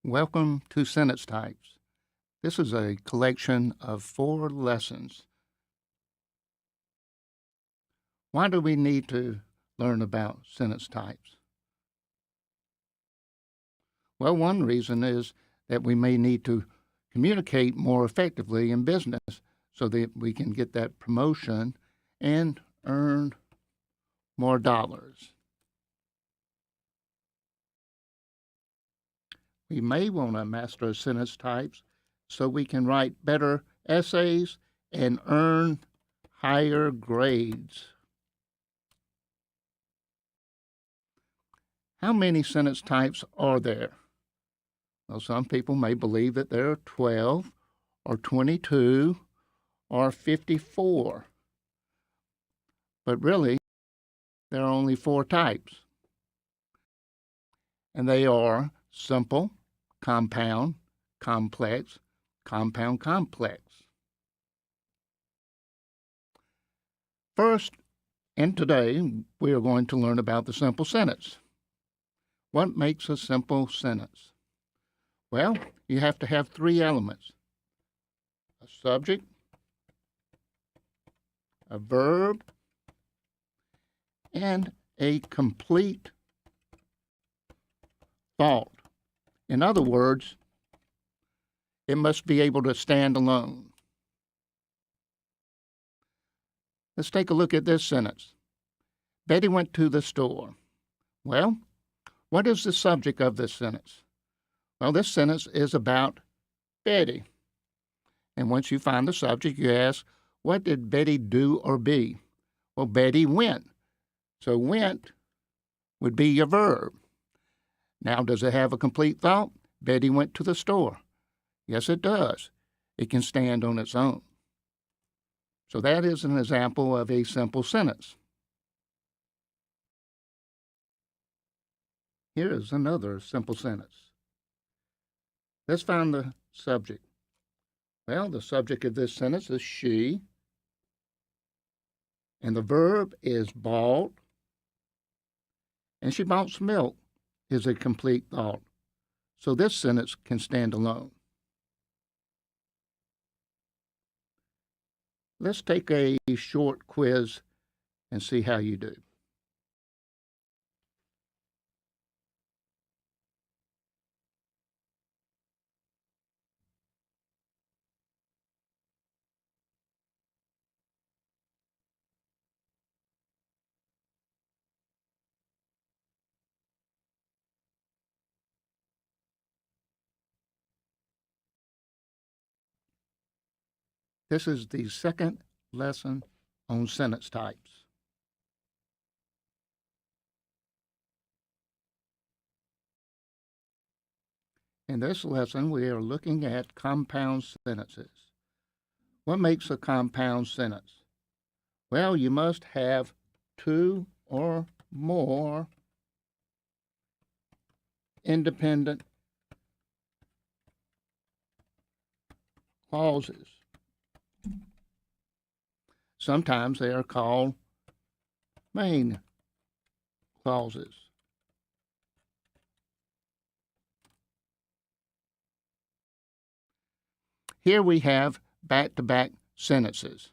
Welcome to Sentence Types. This is a collection of 4 lessons. Why do we need to learn about sentence types? Well, one reason is that we may need to communicate more effectively in business so that we can get that promotion and earn more dollars. We may want to master sentence types so we can write better essays and earn higher grades. How many sentence types are there? Well, some people may believe that there are 12 or 22 or 54. But really, there are only 4 types. And they are simple, compound, complex, compound, complex. First, and today, we are going to learn about the simple sentence. What makes a simple sentence? Well, you have to have 3 elements: a subject, a verb, and a complete thought. In other words, it must be able to stand alone. Let's take a look at this sentence. Betty went to the store. Well, what is the subject of this sentence? Well, this sentence is about Betty. And once you find the subject, you ask, what did Betty do or be? Well, Betty went. So went would be your verb. Now, does it have a complete thought? Betty went to the store. Yes, it does. It can stand on its own. So that is an example of a simple sentence. Here is another simple sentence. Let's find the subject. Well, the subject of this sentence is she, and the verb is bought, and she bought some milk is a complete thought. So this sentence can stand alone. Let's take a short quiz and see how you do. This is the second lesson on sentence types. In this lesson, we are looking at compound sentences. What makes a compound sentence? Well, you must have 2 or more independent clauses. Sometimes they are called main clauses. Here we have back-to-back sentences.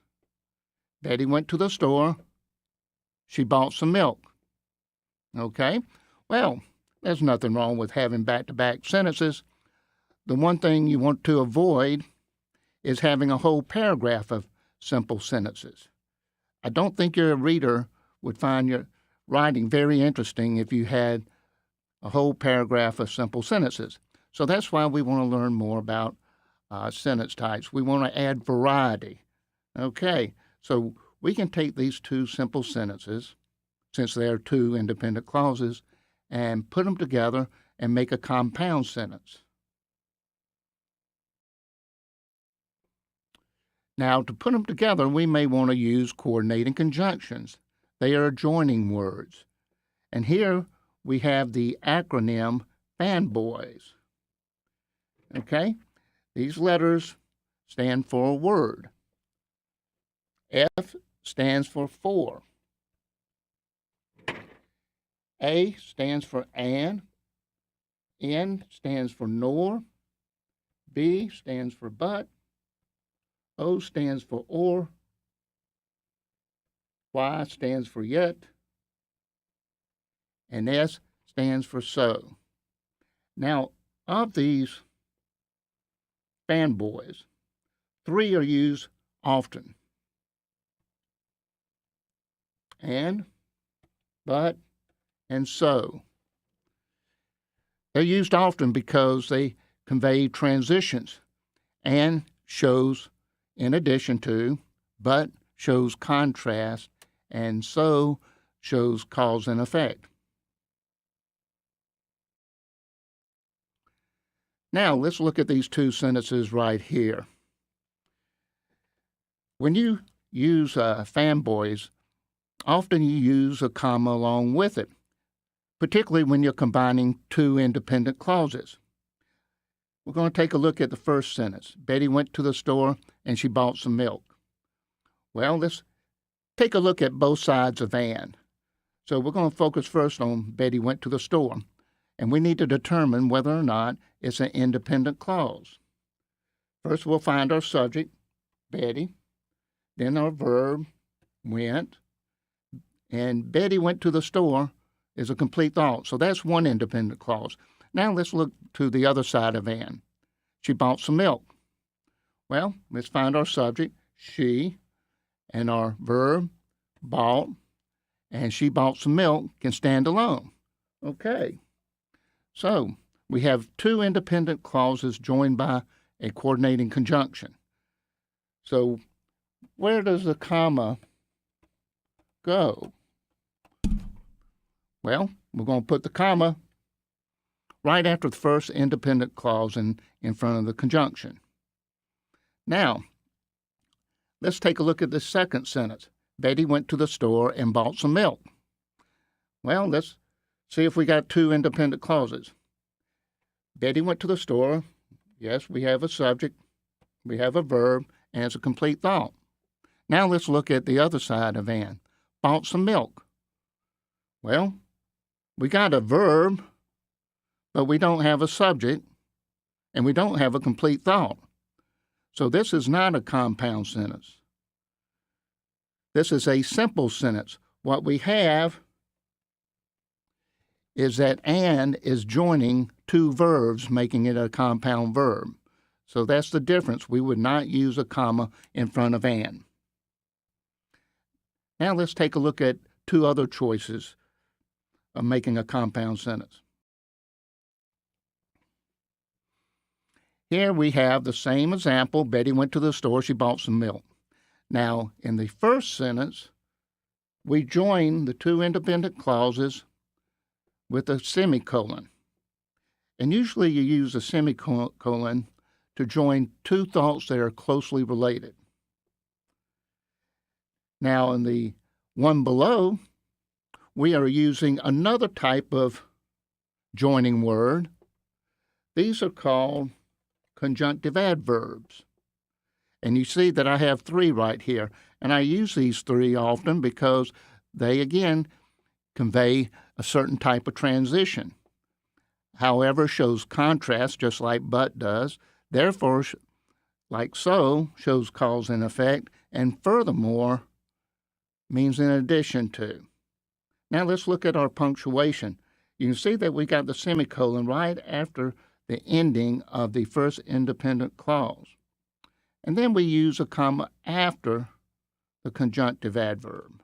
Betty went to the store. She bought some milk. Okay? Well, there's nothing wrong with having back-to-back sentences. The one thing you want to avoid is having a whole paragraph of simple sentences. I don't think your reader would find your writing very interesting if you had a whole paragraph of simple sentences. So that's why we want to learn more about sentence types. We want to add variety. Okay, so we can take these 2 simple sentences, since they are 2 independent clauses, and put them together and make a compound sentence. Now, to put them together, we may want to use coordinating conjunctions. They are adjoining words. And here we have the acronym FANBOYS. Okay? These letters stand for a word. F stands for for. A stands for and. N stands for nor, B stands for but, O stands for or, Y stands for yet, and S stands for so. Now, of these fanboys, 3 are used often. And, but, and so. They're used often because they convey transitions. And shows in addition to, but shows contrast, and so shows cause and effect. Now, let's look at these 2 sentences right here. When you use fanboys, often you use a comma along with it, particularly when you're combining 2 independent clauses. We're going to take a look at the first sentence. Betty went to the store and she bought some milk. Well, let's take a look at both sides of Ann. So we're going to focus first on Betty went to the store, and we need to determine whether or not it's an independent clause. First, we'll find our subject, Betty, then our verb, went, and Betty went to the store is a complete thought. So that's one independent clause. Now let's look to the other side of Ann. She bought some milk. Well, let's find our subject, she, and our verb, bought, and she bought some milk can stand alone. Okay. So we have 2 independent clauses joined by a coordinating conjunction. So where does the comma go? Well, we're going to put the comma right after the first independent clause in front of the conjunction. Now, let's take a look at the second sentence. Betty went to the store and bought some milk. Well, let's see if we got 2 independent clauses. Betty went to the store. Yes, we have a subject, we have a verb, and it's a complete thought. Now let's look at the other side of Ann. Bought some milk. Well, we got a verb, but we don't have a subject, and we don't have a complete thought. So this is not a compound sentence. This is a simple sentence. What we have is that Ann is joining 2 verbs, making it a compound verb. So that's the difference. We would not use a comma in front of Ann. Now let's take a look at 2 other choices of making a compound sentence. Here we have the same example. Betty went to the store, she bought some milk. Now, in the first sentence, we join the 2 independent clauses with a semicolon. And usually you use a semicolon to join 2 thoughts that are closely related. Now, in the one below, we are using another type of joining word. These are called conjunctive adverbs. And you see that I have 3 right here. And I use these 3 often because they, again, convey a certain type of transition. However, shows contrast, just like but does. Therefore, like so, shows cause and effect. And furthermore, means in addition to. Now let's look at our punctuation. You can see that we got the semicolon right after the ending of the first independent clause. And then we use a comma after the conjunctive adverb.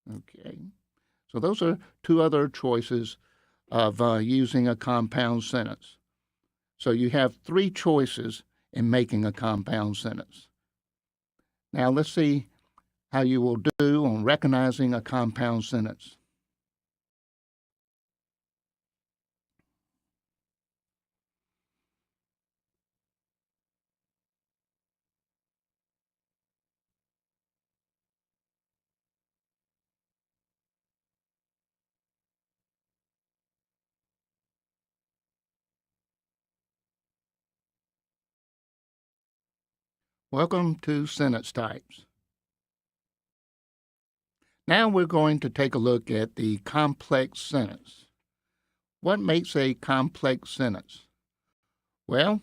Okay. So those are 2 other choices of using a compound sentence. So you have 3 choices in making a compound sentence. Now let's see how you will do on recognizing a compound sentence. Welcome to sentence types. Now we're going to take a look at the complex sentence. what makes a complex sentence? Well,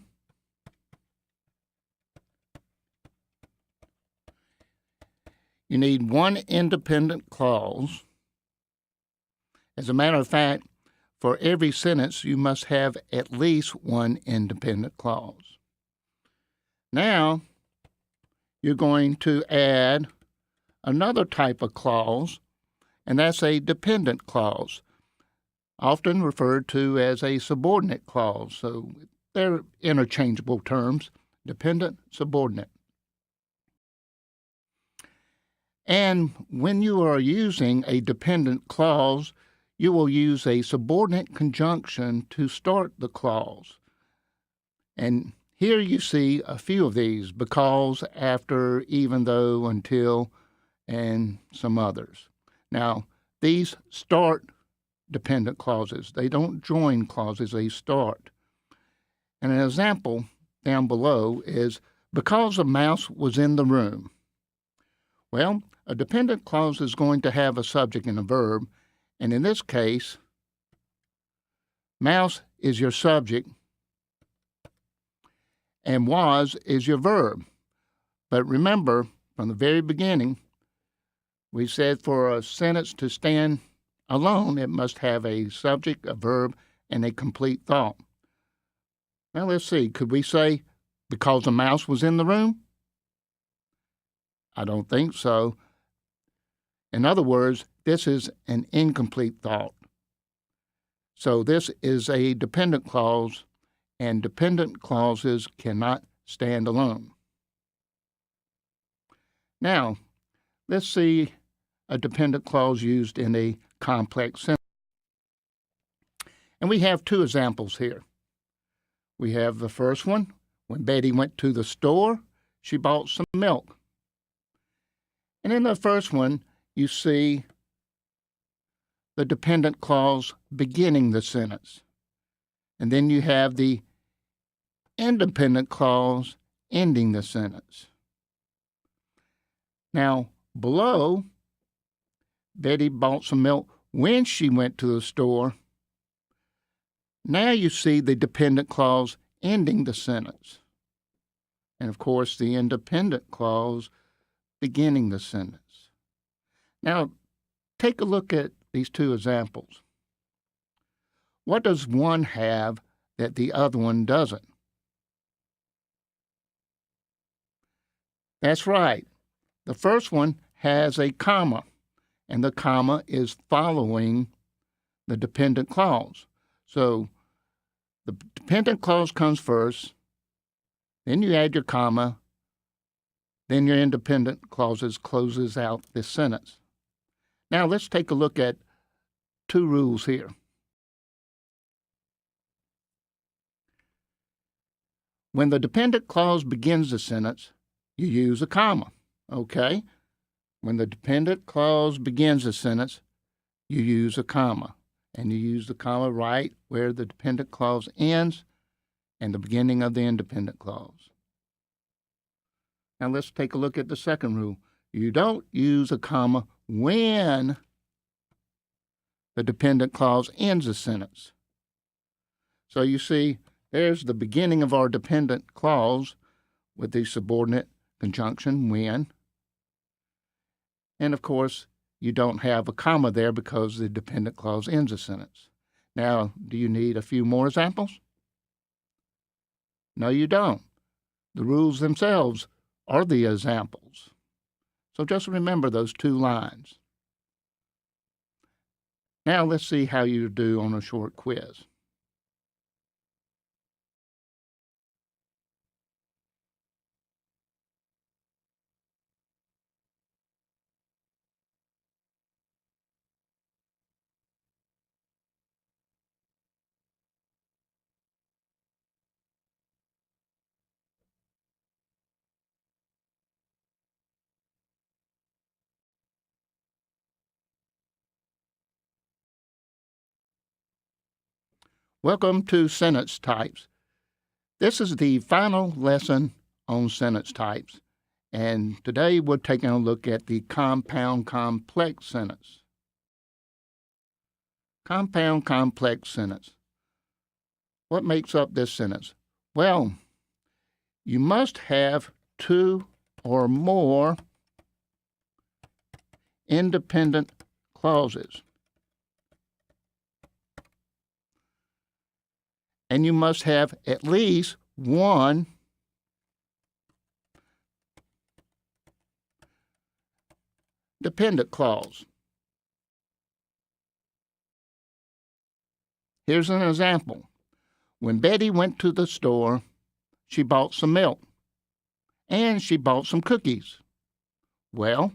you need one independent clause. As a matter of fact, for every sentence, you must have at least one independent clause. Now, you're going to add another type of clause, and that's a dependent clause, often referred to as a subordinate clause. So they're interchangeable terms, dependent, subordinate. And when you are using a dependent clause, you will use a subordinate conjunction to start the clause. And here you see a few of these: because, after, even though, until, and some others. Now, these start dependent clauses. They don't join clauses, they start. And an example down below is, because a mouse was in the room. Well, a dependent clause is going to have a subject and a verb, and in this case, mouse is your subject and was is your verb. But remember, from the very beginning, we said for a sentence to stand alone, it must have a subject, a verb, and a complete thought. Now let's see, could we say, because a mouse was in the room? I don't think so. In other words, this is an incomplete thought. So this is a dependent clause, and dependent clauses cannot stand alone. Now, let's see a dependent clause used in a complex sentence. And we have two examples here. We have the first one: when Betty went to the store, she bought some milk. And in the first one, you see the dependent clause beginning the sentence. And then you have the independent clause ending the sentence. Now, below, Betty bought some milk when she went to the store. Now you see the dependent clause ending the sentence. And of course, the independent clause beginning the sentence. Now, take a look at these two examples. What does one have that the other one doesn't? That's right. The first one has a comma, and the comma is following the dependent clause. So the dependent clause comes first, then you add your comma, then your independent clauses closes out this sentence. Now let's take a look at two rules here. When the dependent clause begins the sentence, you use a comma, okay? When the dependent clause begins a sentence, you use a comma, and you use the comma right where the dependent clause ends and the beginning of the independent clause. Now let's take a look at the second rule. You don't use a comma when the dependent clause ends a sentence. So you see, there's the beginning of our dependent clause with the subordinate conjunction when. And of course, you don't have a comma there because the dependent clause ends a sentence. Now, do you need a few more examples? No, you don't. The rules themselves are the examples. So just remember those two lines. Now let's see how you do on a short quiz. Welcome to Sentence Types. This is the final lesson on sentence types, and today we're taking a look at the compound complex sentence. Compound complex sentence. What makes up this sentence? Well, you must have two or more independent clauses. And you must have at least one dependent clause. Here's an example. When Betty went to the store, she bought some milk and she bought some cookies. Well,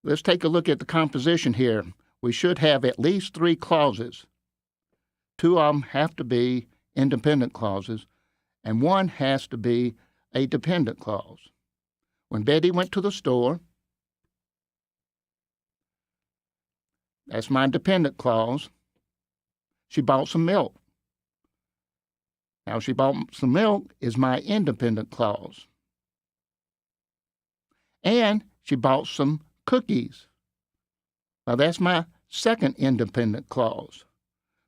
let's take a look at the composition here. We should have at least three clauses. Two of them have to be independent clauses, and one has to be a dependent clause. When Betty went to the store, that's my dependent clause. She bought some milk. Now, she bought some milk is my independent clause. And she bought some cookies. Now, that's my second independent clause.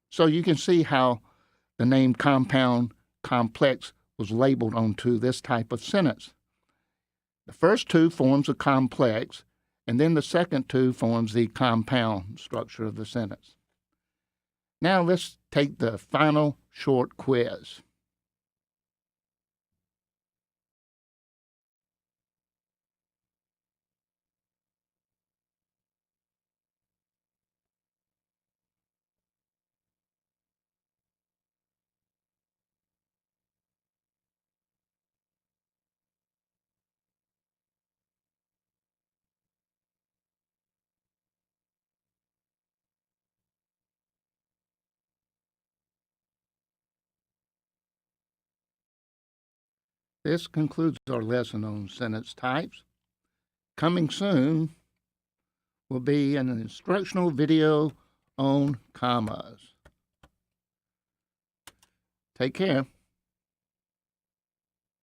So you can see how the name compound complex was labeled onto this type of sentence. The first two forms a complex, and then the second two forms the compound structure of the sentence. Now let's take the final short quiz. This concludes our lesson on sentence types. Coming soon will be an instructional video on commas. Take care.